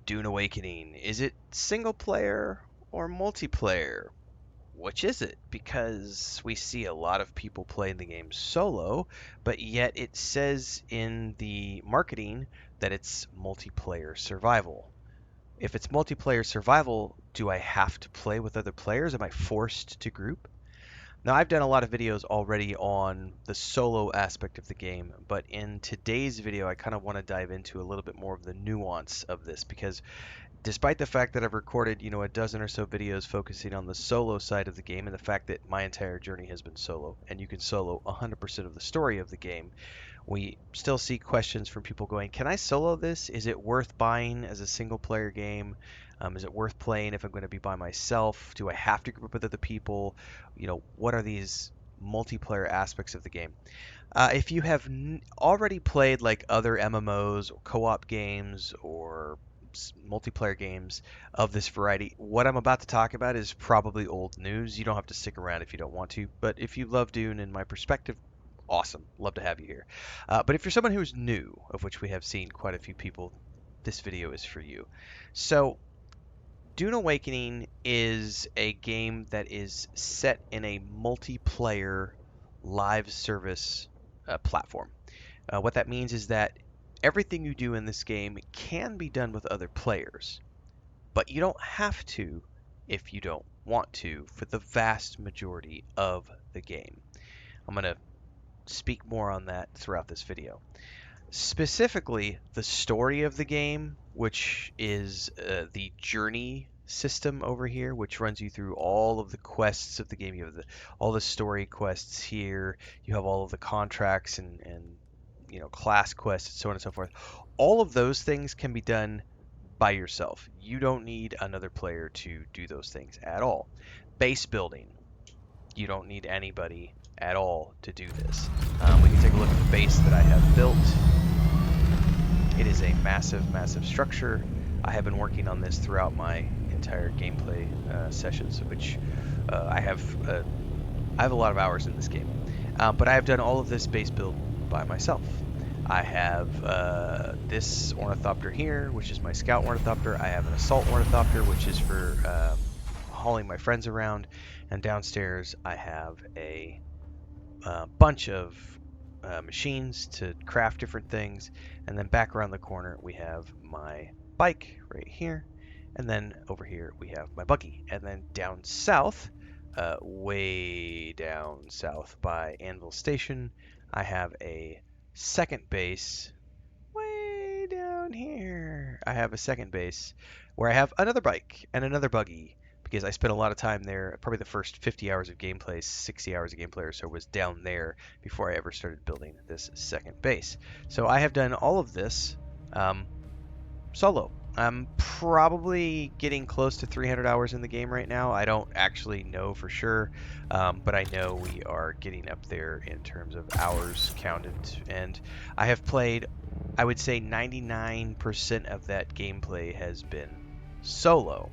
Dune Awakening. Is it single player or multiplayer? Which is it? Because we see a lot of people playing the game solo, but yet it says in the marketing that it's multiplayer survival. If it's multiplayer survival, do I have to play with other players? Am I forced to group? Now, I've done a lot of videos already on the solo aspect of the game, but in today's video, I kind of want to dive into a little bit more of the nuance of this because despite the fact that I've recorded, a dozen or so videos focusing on the solo side of the game and the fact that my entire journey has been solo and you can solo 100% of the story of the game, we still see questions from people going, can I solo this? Is it worth buying as a single player game? Is it worth playing if I'm going to be by myself? Do I have to group with other people? What are these multiplayer aspects of the game? If you have already played like other MMOs or co-op games or multiplayer games of this variety, what I'm about to talk about is probably old news. You don't have to stick around if you don't want to, but if you love Dune and my perspective, awesome. Love to have you here. But if you're someone who's new, of which we have seen quite a few people, this video is for you. So, Dune Awakening is a game that is set in a multiplayer live service platform. What that means is that everything you do in this game can be done with other players, but you don't have to if you don't want to for the vast majority of the game. I'm going to speak more on that throughout this video. Specifically, the story of the game, which is the journey system over here, which runs you through all of the quests of the game. You have all the story quests here. You have all of the contracts and class quests and so on and so forth. All of those things can be done by yourself. You don't need another player to do those things at all. Base building, you don't need anybody at all to do this. We can take a look at the base that I have built. It is a massive, massive structure. I have been working on this throughout my entire gameplay sessions, which I have a lot of hours in this game. But I have done all of this base build by myself. I have this ornithopter here, which is my scout ornithopter. I have an assault ornithopter, which is for hauling my friends around. And downstairs, I have a bunch of machines to craft different things. And then back around the corner, we have my bike right here. And then over here, we have my buggy. And then down south, way down south by Anvil Station, I have a second base. Way down here, I have a second base where I have another bike and another buggy because I spent a lot of time there. Probably the first 50 hours of gameplay, 60 hours of gameplay or so was down there before I ever started building this second base. So I have done all of this solo. I'm probably getting close to 300 hours in the game right now. I don't actually know for sure, but I know we are getting up there in terms of hours counted. And I have played, I would say 99% of that gameplay has been solo.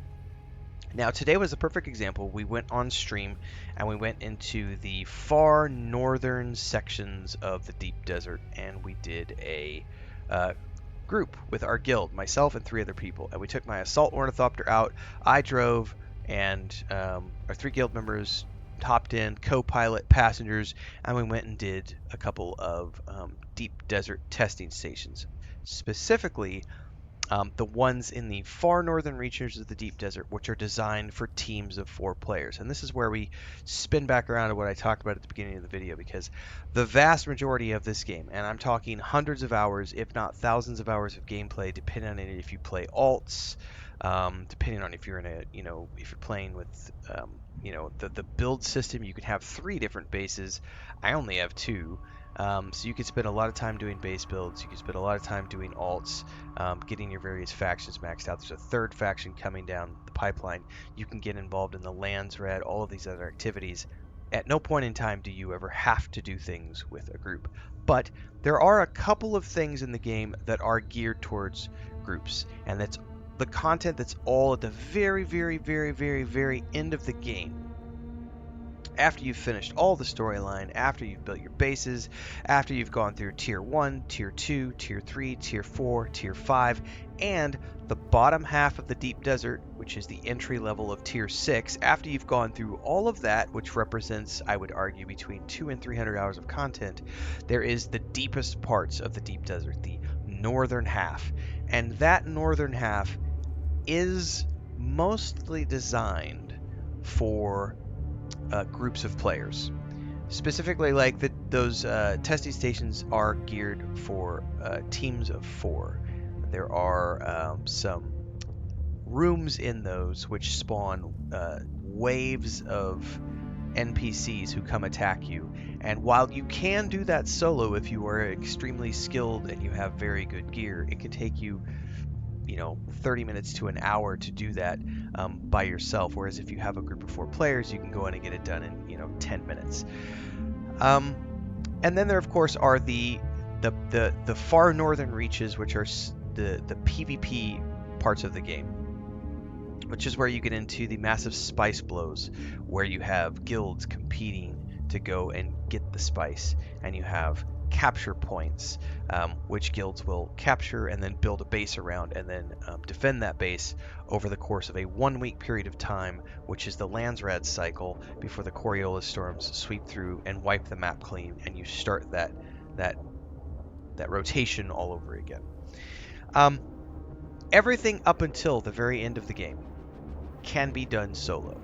Now, today was a perfect example. We went on stream and we went into the far northern sections of the deep desert and we did a group with our guild, myself and 3 other people. And we took my assault ornithopter out. I drove and our 3 guild members hopped in, co-pilot, passengers, and we went and did a couple of deep desert testing stations. Specifically, the ones in the far northern reaches of the deep desert, which are designed for teams of 4 players. And this is where we spin back around to what I talked about at the beginning of the video, because the vast majority of this game, and I'm talking hundreds of hours, if not thousands of hours of gameplay, depending on if you play alts, depending on if you're in a, if you're playing with, the build system, you can have 3 different bases. I only have 2. So you could spend a lot of time doing base builds. You could spend a lot of time doing alts, getting your various factions maxed out. There's a 3rd faction coming down the pipeline. You can get involved in the lands red, all of these other activities. At no point in time do you ever have to do things with a group. But there are a couple of things in the game that are geared towards groups. And that's the content that's all at the very, very, very, very, very end of the game. After you've finished all the storyline, after you've built your bases, after you've gone through Tier 1, Tier 2, Tier 3, Tier 4, Tier 5, and the bottom half of the deep desert, which is the entry level of tier 6, after you've gone through all of that, which represents, I would argue, between 2 and 300 hours of content, there is the deepest parts of the deep desert, the northern half. And that northern half is mostly designed for groups of players. Specifically, like those testing stations are geared for teams of 4. There are some rooms in those which spawn waves of NPCs who come attack you. And while you can do that solo if you are extremely skilled and you have very good gear, it can take you, 30 minutes to an hour to do that by yourself. Whereas if you have a group of 4 players, you can go in and get it done in, 10 minutes. Um, and then there, of course, are the far northern reaches, which are the PvP parts of the game, which is where you get into the massive spice blows, where you have guilds competing to go and get the spice, and you have capture points, which guilds will capture and then build a base around, and then defend that base over the course of a 1 week period of time, which is the Landsrad cycle before the Coriolis storms sweep through and wipe the map clean, and you start that rotation all over again. Um, Everything up until the very end of the game can be done solo.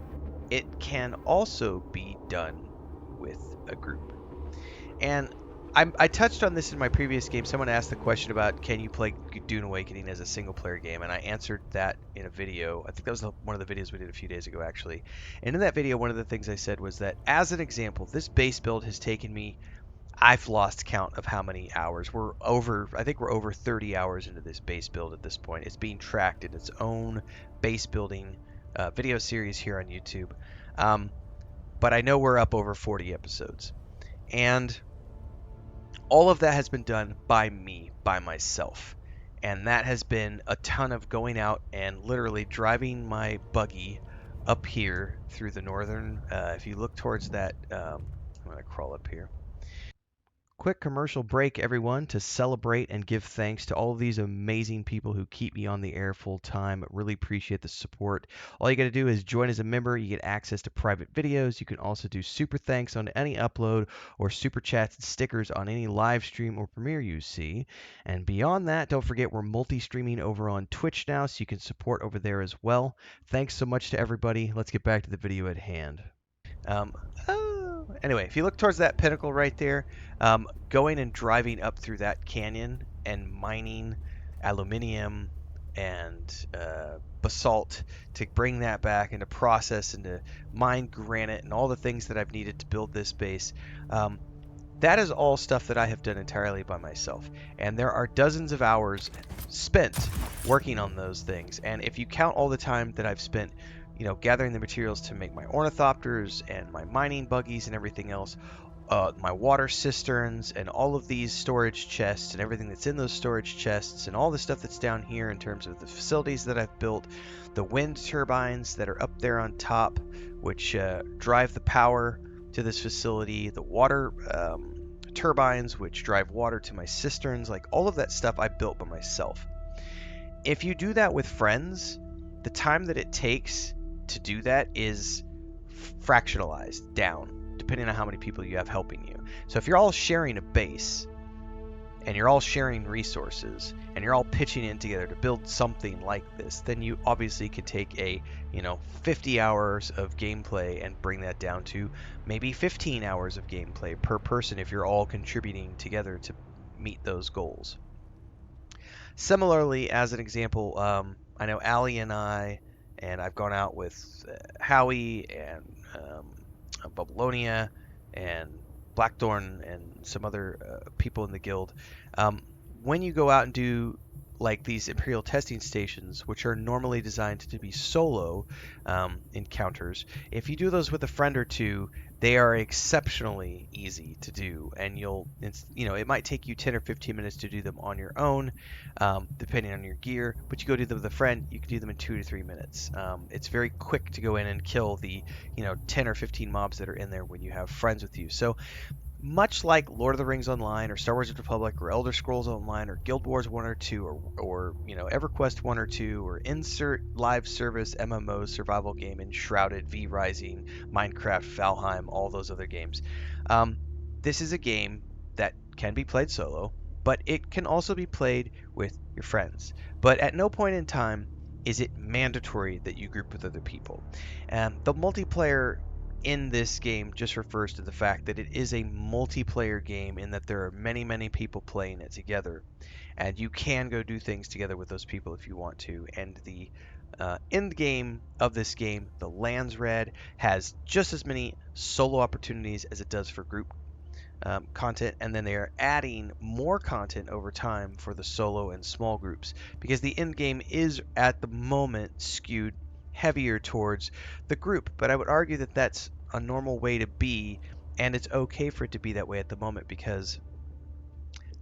It can also be done with a group. And I touched on this in my previous game. Someone asked the question about, can you play Dune Awakening as a single player game? And I answered that in a video. I think that was one of the videos we did a few days ago, actually. And in that video, one of the things I said was that, as an example, this base build has taken me, I've lost count of how many hours. I think we're over 30 hours into this base build at this point. It's being tracked in its own base building video series here on YouTube. But I know we're up over 40 episodes. And all of that has been done by me, by myself. And that has been a ton of going out and literally driving my buggy up here through the northern. If you look towards that, I'm going to crawl up here. Quick commercial break, everyone, to celebrate and give thanks to all of these amazing people who keep me on the air full time. Really appreciate the support. All you got to do is join as a member. You get access to private videos. You can also do super thanks on any upload or super chats and stickers on any live stream or premiere you see. And beyond that, don't forget we're multi-streaming over on Twitch now, so you can support over there as well. Thanks so much to everybody. Let's get back to the video at hand. Um, anyway, if you look towards that pinnacle right there, going and driving up through that canyon and mining aluminium and basalt to bring that back into process and to mine granite and all the things that I've needed to build this base. That is all stuff that I have done entirely by myself. And there are dozens of hours spent working on those things. And if you count all the time that I've spent, gathering the materials to make my ornithopters and my mining buggies and everything else, my water cisterns and all of these storage chests and everything that's in those storage chests and all the stuff that's down here in terms of the facilities that I've built, the wind turbines that are up there on top, which drive the power to this facility, the water turbines which drive water to my cisterns, like all of that stuff I built by myself. If you do that with friends, the time that it takes to do that is fractionalized down, depending on how many people you have helping you. So if you're all sharing a base, and you're all sharing resources, and you're all pitching in together to build something like this, then you obviously could take a 50 hours of gameplay and bring that down to maybe 15 hours of gameplay per person if you're all contributing together to meet those goals. Similarly, as an example, I know Allie and I've gone out with Howie and Babylonia and Blackthorn and some other people in the guild. When you go out and do like these Imperial testing stations, which are normally designed to be solo encounters, if you do those with a friend or two, they are exceptionally easy to do, and it might take you 10 or 15 minutes to do them on your own, depending on your gear, but you go do them with a friend, you can do them in 2 to 3 minutes. It's very quick to go in and kill the 10 or 15 mobs that are in there when you have friends with you. So much like Lord of the Rings Online or Star Wars: The Republic or Elder Scrolls Online or Guild Wars 1 or 2 or EverQuest 1 or 2 or insert live service MMO survival game in Shrouded, V Rising, Minecraft, Valheim, all those other games. Um, this is a game that can be played solo, but it can also be played with your friends. But at no point in time is it mandatory that you group with other people. The multiplayer in this game just refers to the fact that it is a multiplayer game in that there are many, many people playing it together. And you can go do things together with those people if you want to. And the end game of this game, the Lands Red, has just as many solo opportunities as it does for group content, and then they are adding more content over time for the solo and small groups because the end game is at the moment skewed heavier towards the group. But I would argue that that's a normal way to be, and it's okay for it to be that way at the moment because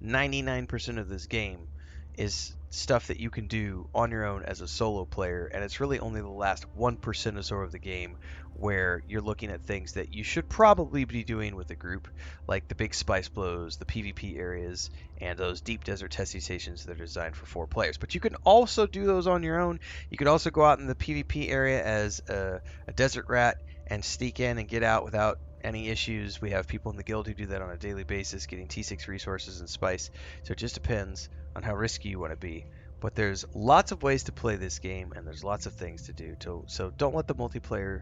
99% of this game is stuff that you can do on your own as a solo player, and it's really only the last 1% or so of the game where you're looking at things that you should probably be doing with a group, like the big spice blows, the PvP areas, and those deep desert testing stations that are designed for 4 players. But you can also do those on your own. You can also go out in the PvP area as a desert rat and sneak in and get out without any issues. We have people in the guild who do that on a daily basis, getting T6 resources and spice. So it just depends on how risky you want to be. But there's lots of ways to play this game, and there's lots of things to do. So don't let the multiplayer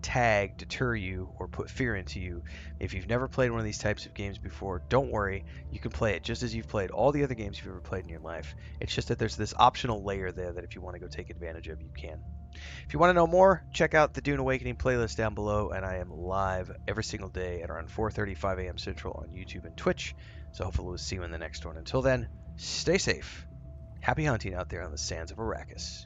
tag deter you or put fear into you. If you've never played one of these types of games before, don't worry. You can play it just as you've played all the other games you've ever played in your life. It's just that there's this optional layer there that if you want to go take advantage of, you can. If you want to know more, check out the Dune Awakening playlist down below, and I am live every single day at around 4:35 a.m. Central on YouTube and Twitch. So hopefully we'll see you in the next one. Until then, stay safe. Happy hunting out there on the sands of Arrakis.